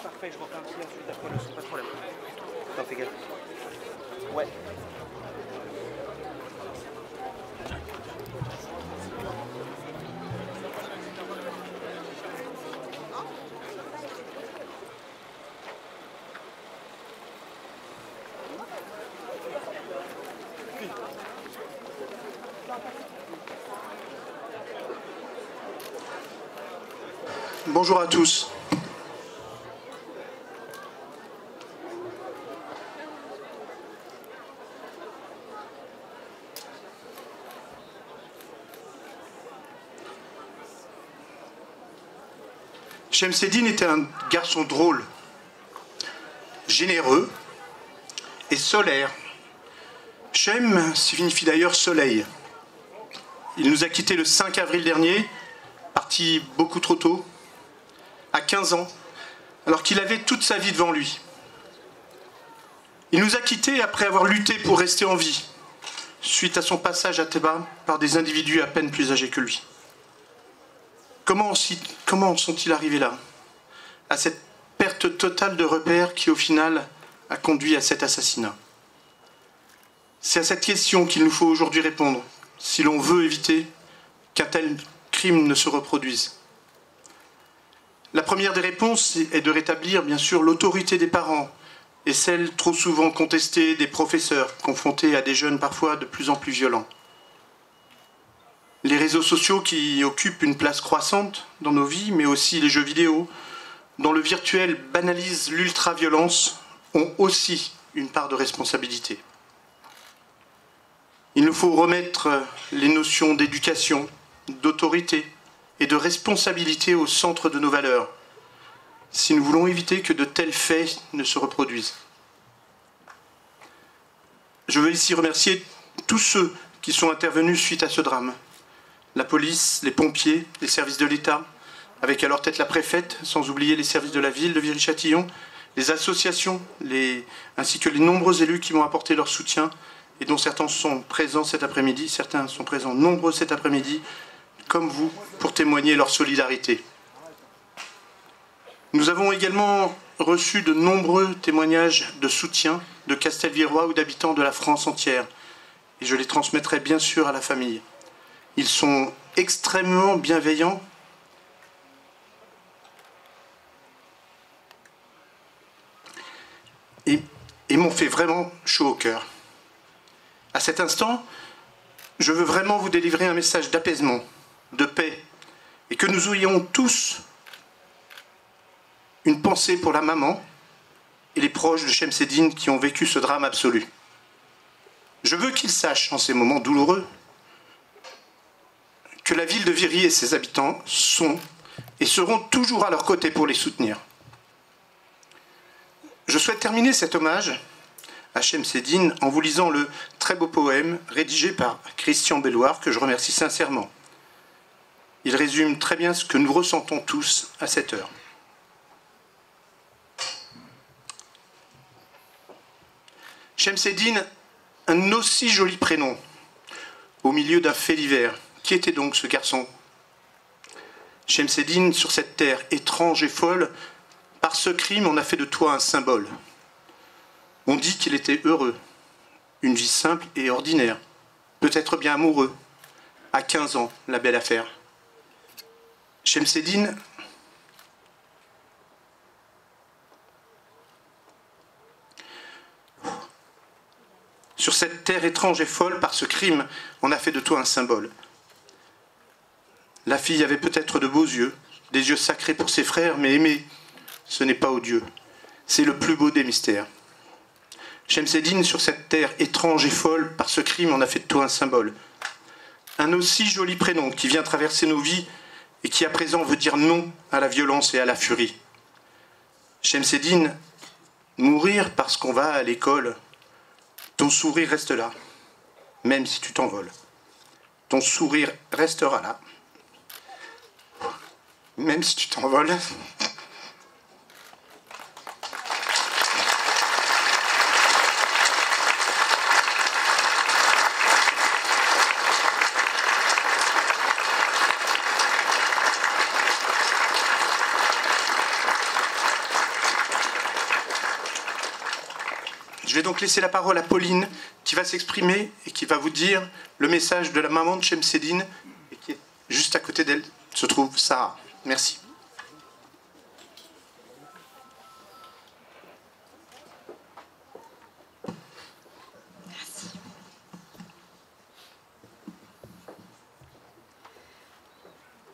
Parfait, je refais un petit ensuite après le son, pas de problème. Attends, fais gaffe. Ouais. Bonjour à tous. Chemseddine était un garçon drôle, généreux et solaire. Chem signifie d'ailleurs soleil. Il nous a quittés le 5 avril dernier, parti beaucoup trop tôt, à 15 ans, alors qu'il avait toute sa vie devant lui. Il nous a quittés après avoir lutté pour rester en vie, suite à son passage à Théba par des individus à peine plus âgés que lui. Comment sont-ils arrivés là, à cette perte totale de repères qui, au final, a conduit à cet assassinat? C'est à cette question qu'il nous faut aujourd'hui répondre, si l'on veut éviter qu'un tel crime ne se reproduise. La première des réponses est de rétablir, bien sûr, l'autorité des parents et celle trop souvent contestée des professeurs, confrontés à des jeunes parfois de plus en plus violents. Les réseaux sociaux qui occupent une place croissante dans nos vies, mais aussi les jeux vidéo, dont le virtuel banalise l'ultra-violence, ont aussi une part de responsabilité. Il nous faut remettre les notions d'éducation, d'autorité et de responsabilité au centre de nos valeurs, si nous voulons éviter que de tels faits ne se reproduisent. Je veux ici remercier tous ceux qui sont intervenus suite à ce drame. La police, les pompiers, les services de l'État, avec à leur tête la préfète, sans oublier les services de la ville de Viry-Châtillon, les associations, ainsi que les nombreux élus qui m'ont apporté leur soutien et dont certains sont présents cet après-midi, certains sont présents nombreux cet après-midi, comme vous, pour témoigner leur solidarité. Nous avons également reçu de nombreux témoignages de soutien de Castelvirois ou d'habitants de la France entière, et je les transmettrai bien sûr à la famille. Ils sont extrêmement bienveillants et m'ont fait vraiment chaud au cœur. À cet instant, je veux vraiment vous délivrer un message d'apaisement, de paix, et que nous ayons tous une pensée pour la maman et les proches de Chemseddine qui ont vécu ce drame absolu. Je veux qu'ils sachent, en ces moments douloureux, que la ville de Viry et ses habitants sont et seront toujours à leur côté pour les soutenir. Je souhaite terminer cet hommage à Chemseddine en vous lisant le très beau poème rédigé par Christian Belloir, que je remercie sincèrement. Il résume très bien ce que nous ressentons tous à cette heure. Chemseddine, un aussi joli prénom, au milieu d'un fait divers. Qui était donc ce garçon? Chemseddine, sur cette terre étrange et folle, par ce crime, on a fait de toi un symbole. On dit qu'il était heureux, une vie simple et ordinaire, peut-être bien amoureux. À 15 ans, la belle affaire. Chemseddine, terre étrange et folle, par ce crime, on a fait de toi un symbole. La fille avait peut-être de beaux yeux, des yeux sacrés pour ses frères, mais aimer, ce n'est pas odieux. C'est le plus beau des mystères. Shemseddine, sur cette terre étrange et folle, par ce crime, on a fait de toi un symbole. Un aussi joli prénom qui vient traverser nos vies et qui à présent veut dire non à la violence et à la furie. Shemseddine, mourir parce qu'on va à l'école, ton sourire reste là, même si tu t'envoles. Ton sourire restera là, même si tu t'envoles. Je vais donc laisser la parole à Pauline, qui va s'exprimer et qui va vous dire le message de la maman de Shemseddine, et qui est juste à côté d'elle se trouve Sarah. Merci. Merci.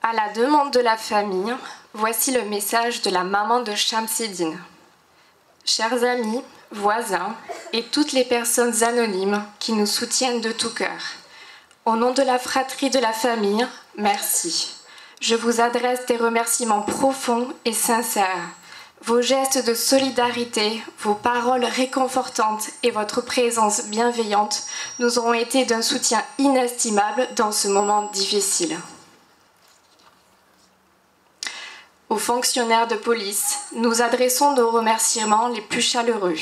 À la demande de la famille, voici le message de la maman de Shemseddine. Chers amis, voisins et toutes les personnes anonymes qui nous soutiennent de tout cœur, au nom de la fratrie de la famille, merci. Je vous adresse des remerciements profonds et sincères. Vos gestes de solidarité, vos paroles réconfortantes et votre présence bienveillante nous ont été d'un soutien inestimable dans ce moment difficile. Aux fonctionnaires de police, nous adressons nos remerciements les plus chaleureux.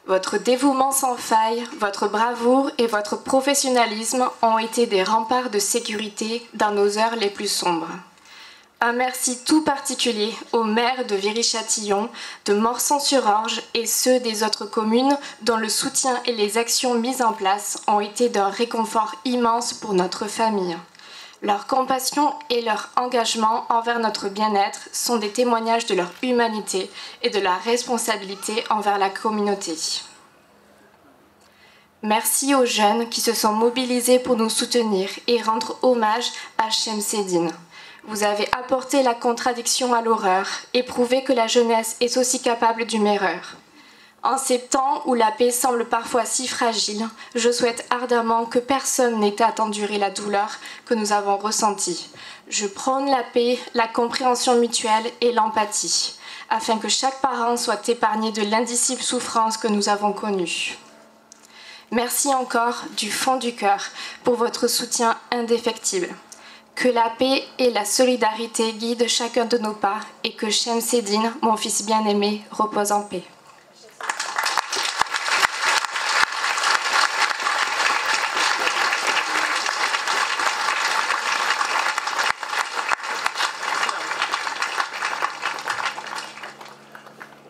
Votre dévouement sans faille, votre bravoure et votre professionnalisme ont été des remparts de sécurité dans nos heures les plus sombres. Un merci tout particulier aux maires de Viry-Châtillon, de Morsan-sur-Orge et ceux des autres communes dont le soutien et les actions mises en place ont été d'un réconfort immense pour notre famille. Leur compassion et leur engagement envers notre bien-être sont des témoignages de leur humanité et de leur responsabilité envers la communauté. Merci aux jeunes qui se sont mobilisés pour nous soutenir et rendre hommage à Shemseddine. Vous avez apporté la contradiction à l'horreur et prouvé que la jeunesse est aussi capable d'une erreur. En ces temps où la paix semble parfois si fragile, je souhaite ardemment que personne n'ait à endurer la douleur que nous avons ressentie. Je prône la paix, la compréhension mutuelle et l'empathie, afin que chaque parent soit épargné de l'indicible souffrance que nous avons connue. Merci encore du fond du cœur pour votre soutien indéfectible. Que la paix et la solidarité guident chacun de nos pas et que Shemseddine, mon fils bien-aimé, repose en paix.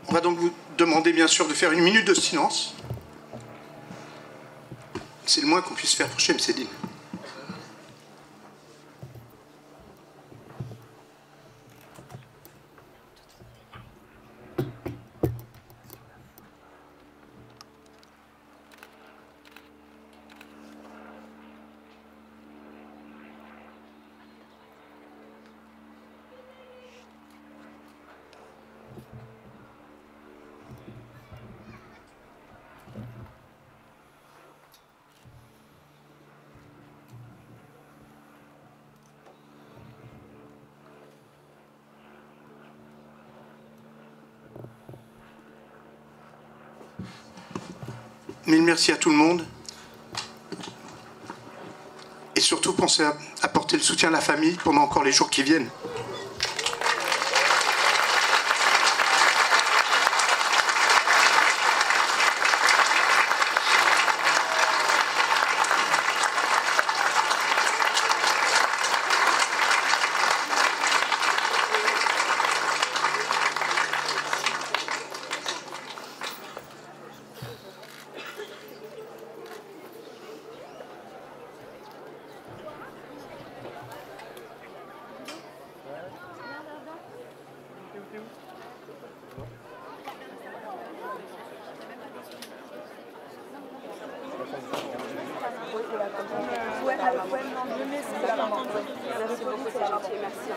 On va donc vous demander bien sûr de faire une minute de silence. C'est le moins qu'on puisse faire pour Shemseddine. Mille merci à tout le monde. Et surtout, pensez à apporter le soutien à la famille pendant encore les jours qui viennent. Ouais, le poème, non, je le mets, c'est la maman. Merci beaucoup, c'est gentil, merci.